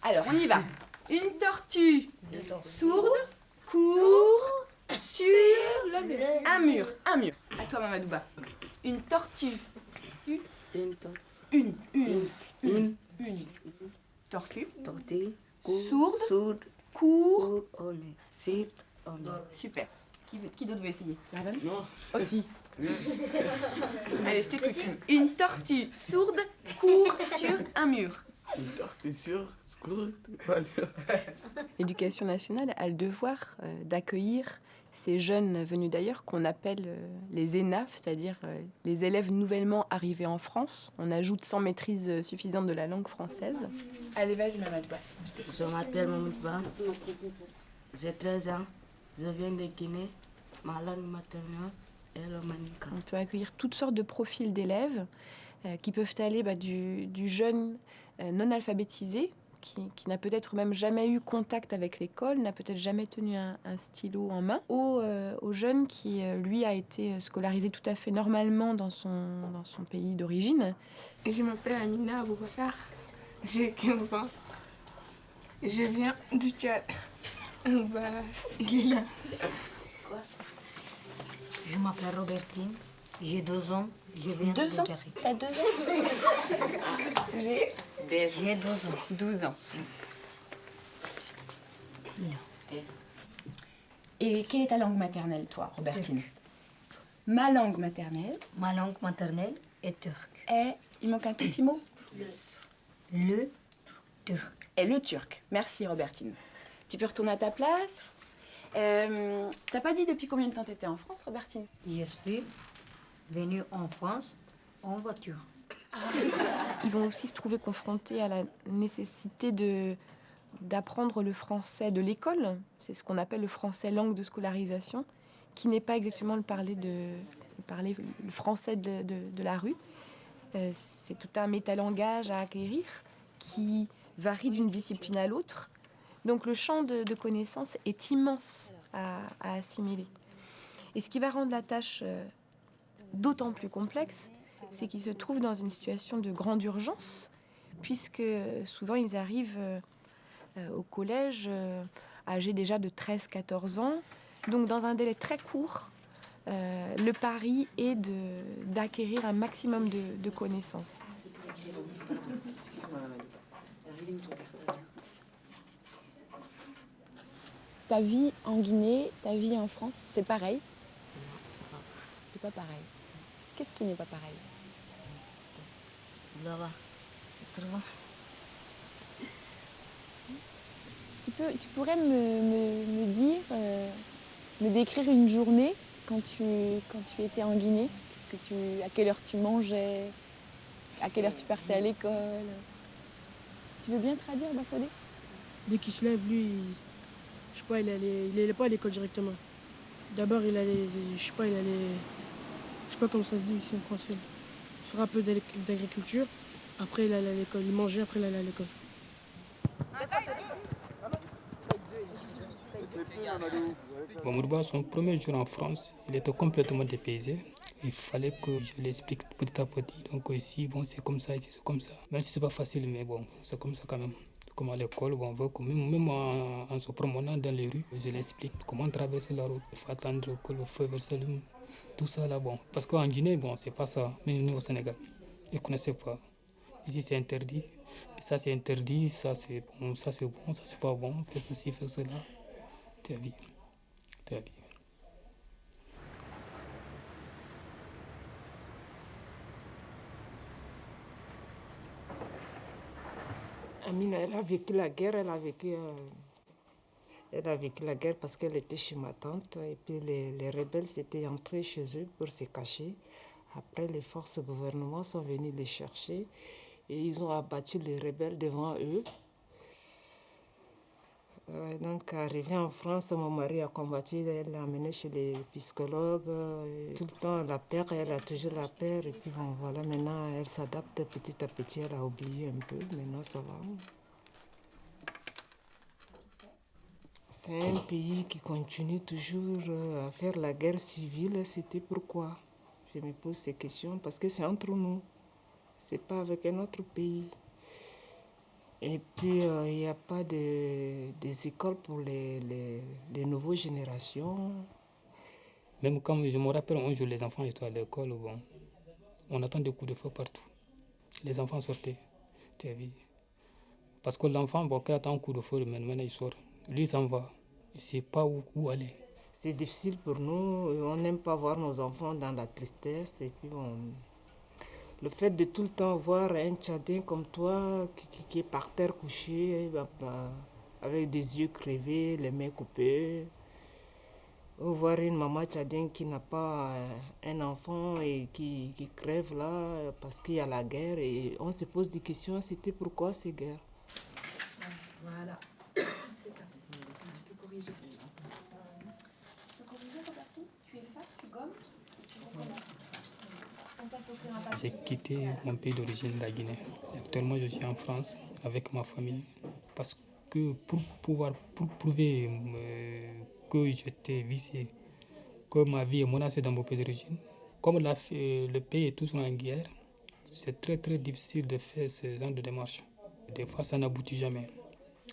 Alors, on y va. Une tortue sourde court sur un mur. Un mur. À toi, Mamadouba. Une tortue. Une tortue. Sourde. Court. Super. Qui d'autre veut essayer? Non. Aussi. Allez, je t'écoute. Une tortue sourde court sur un mur. Une tortue sourde court. L'éducation nationale a le devoir d'accueillir ces jeunes venus d'ailleurs qu'on appelle les ENAF, c'est-à-dire les élèves nouvellement arrivés en France. On ajoute sans maîtrise suffisante de la langue française. Allez, vas-y, Mamadouba. Je m'appelle Mamadouba. J'ai 13 ans. Je viens de Guinée. Ma langue maternelle est le maninka. On peut accueillir toutes sortes de profils d'élèves qui peuvent aller du jeune non alphabétisé, qui n'a peut-être même jamais eu contact avec l'école, n'a peut-être jamais tenu un stylo en main, au jeune qui, lui, a été scolarisé tout à fait normalement dans son pays d'origine. Je m'appelle Amina Aboubakar, j'ai 15 ans. Je viens du Tchad. Il est là. Je m'appelle Robertine, j'ai 2 ans, je viens de Carré. T'as 2 ans? J'ai 12 ans. 12 ans. Non. Et quelle est ta langue maternelle, toi, Robertine? Ma langue maternelle. Ma langue maternelle est turque. Et il manque un tout petit mot. Le turc. Et le turc. Merci, Robertine. Tu peux retourner à ta place. T'as pas dit depuis combien de temps t'étais en France, Robertine? Je suis venue en France en voiture. Ils vont aussi se trouver confrontés à la nécessité d'apprendre le français de l'école. C'est ce qu'on appelle le français langue de scolarisation, qui n'est pas exactement le français de la rue. C'est tout un métalangage à acquérir qui varie d'une discipline à l'autre. Donc le champ de connaissances est immense à assimiler. Et ce qui va rendre la tâche d'autant plus complexe, c'est qu'ils se trouvent dans une situation de grande urgence, puisque souvent ils arrivent au collège âgés déjà de 13-14 ans. Donc dans un délai très court, le pari est d'acquérir un maximum de connaissances. Ta vie en Guinée, ta vie en France, c'est pareil? C'est pas pareil. Qu'est-ce qui n'est pas pareil? Là-bas, c'est trop loin. Tu pourrais me dire, me décrire une journée quand tu étais en Guinée? À quelle heure tu mangeais? À quelle heure tu partais à l'école? Tu veux bien traduire, Bafodé? Dès qu'il se lève, lui, je sais pas, il allait pas à l'école directement. D'abord, il allait, je sais pas comment ça se dit ici en français. Il fera un peu d'agriculture, après il allait à l'école. Il mangeait, après il allait à l'école. Mamadouba, son premier jour en France, il était complètement dépaysé. Il fallait que je l'explique petit à petit. Donc ici, bon, c'est comme ça, ici, c'est comme ça. Même si c'est pas facile, mais bon, c'est comme ça quand même. Comme à l'école, on veut que même en se promenant dans les rues, je l'explique comment traverser la route. Il faut attendre que le feu vert s'allume. Tout ça là, bon. Parce qu'en Guinée, bon, c'est pas ça. Mais nous au Sénégal, ils ne connaissaient pas. Ici, c'est interdit. Ça, c'est interdit. Ça, c'est bon. Ça, c'est bon. Ça, c'est pas bon. Fais ceci, fais cela. Ta vie. Ta vie. Amina, elle a vécu la guerre, elle a vécu la guerre parce qu'elle était chez ma tante. Et puis les rebelles s'étaient entrés chez eux pour se cacher. Après, les forces du gouvernement sont venues les chercher et ils ont abattu les rebelles devant eux. Donc, arrivé en France, mon mari a combattu, elle l'a amené chez les psychologues. Tout le temps, la peur, elle a toujours la peur. Et puis bon, voilà, maintenant, elle s'adapte petit à petit, elle a oublié un peu, maintenant ça va. C'est un pays qui continue toujours à faire la guerre civile. C'était pourquoi? Je me pose ces questions, parce que c'est entre nous. C'est pas avec un autre pays. Et puis, il n'y a pas des écoles pour les nouvelles générations. Même quand je me rappelle, un jour, les enfants étaient à l'école, bon, on attend des coups de feu partout. Les enfants sortaient, tu as vu. Parce que l'enfant, bon, quand il attend un coup de feu, maintenant il sort. Lui, il s'en va. Il ne sait pas où aller. C'est difficile pour nous. On n'aime pas voir nos enfants dans la tristesse. Et puis, bon, le fait de tout le temps voir un Tchadien comme toi qui est par terre couché, avec des yeux crevés, les mains coupées, ou voir une maman tchadienne qui n'a pas un enfant et qui crève là parce qu'il y a la guerre. Et on se pose des questions, c'était pourquoi ces guerres? Voilà. C'est ça. Tu peux corriger. Tu peux corriger, Robertine? Tu effaces, tu gommes et tu recommences. J'ai quitté mon pays d'origine, la Guinée. Actuellement, je suis en France avec ma famille parce que pour prouver que j'étais vicié, que ma vie est menacée dans mon pays d'origine, comme le pays est toujours en guerre, c'est très très difficile de faire ce genre de démarches. Des fois, ça n'aboutit jamais.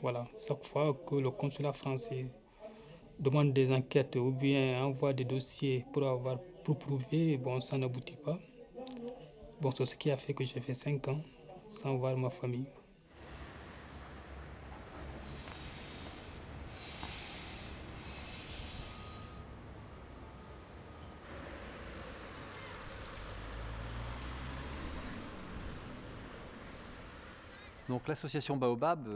Voilà, chaque fois que le consulat français demande des enquêtes ou bien envoie des dossiers pour prouver, bon, ça n'aboutit pas. Bon, c'est ce qui a fait que j'ai fait 5 ans sans voir ma famille. Donc l'association Baobab,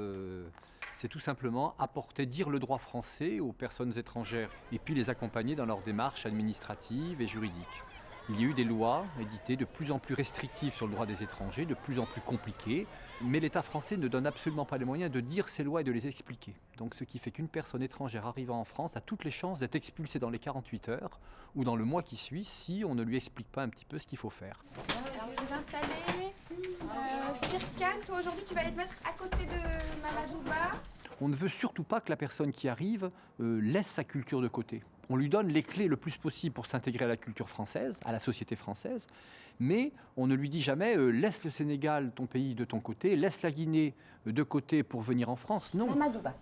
c'est tout simplement dire le droit français aux personnes étrangères et puis les accompagner dans leurs démarches administratives et juridiques. Il y a eu des lois éditées de plus en plus restrictives sur le droit des étrangers, de plus en plus compliquées, mais l'État français ne donne absolument pas les moyens de dire ces lois et de les expliquer. Donc ce qui fait qu'une personne étrangère arrivant en France a toutes les chances d'être expulsée dans les 48 heures ou dans le mois qui suit si on ne lui explique pas un petit peu ce qu'il faut faire. Alors, vous installez. Firkan, toi aujourd'hui tu vas aller te mettre à côté de Mamadouba. On ne veut surtout pas que la personne qui arrive laisse sa culture de côté. On lui donne les clés le plus possible pour s'intégrer à la culture française, à la société française, mais on ne lui dit jamais laisse le Sénégal, ton pays, de ton côté, laisse la Guinée de côté pour venir en France. Non. Mamadouba,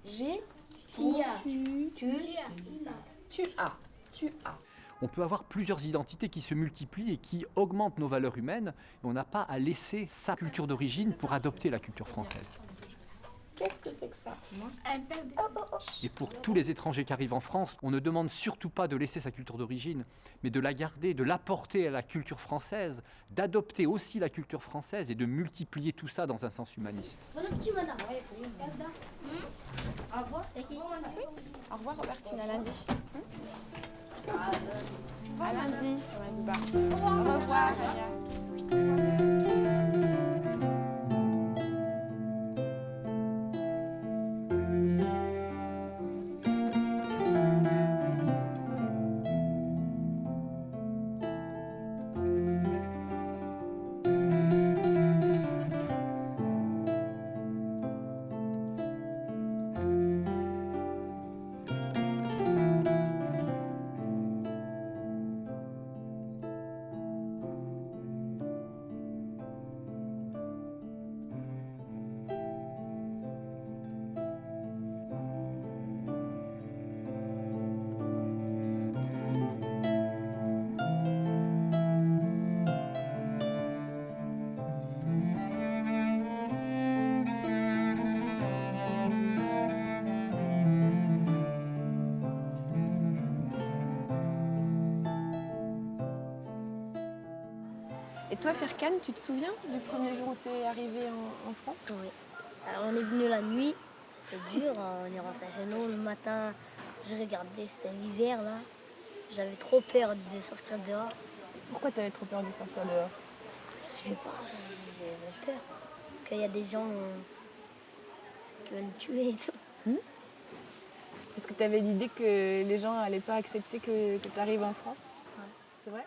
tu as. On peut avoir plusieurs identités qui se multiplient et qui augmentent nos valeurs humaines. Et on n'a pas à laisser sa culture d'origine pour adopter la culture française. Qu'est-ce que c'est que ça? Un père de... Et pour tous les étrangers qui arrivent en France, on ne demande surtout pas de laisser sa culture d'origine, mais de la garder, de l'apporter à la culture française, d'adopter aussi la culture française et de multiplier tout ça dans un sens humaniste. Au revoir Robertine, à lundi. À lundi. Au revoir. Et toi, Firkan, tu te souviens du premier jour où tu es arrivé en France? Oui. Alors, on est venu la nuit, c'était dur, on est rentré chez nous. Le matin, j'ai regardé, c'était l'hiver là. J'avais trop peur de sortir dehors. Pourquoi tu avais trop peur de sortir dehors? Je sais pas, j'avais peur qu'il y a des gens qui veulent me tuer et tout. Est-ce que tu avais l'idée que les gens n'allaient pas accepter que tu arrives en France? Ouais. C'est vrai?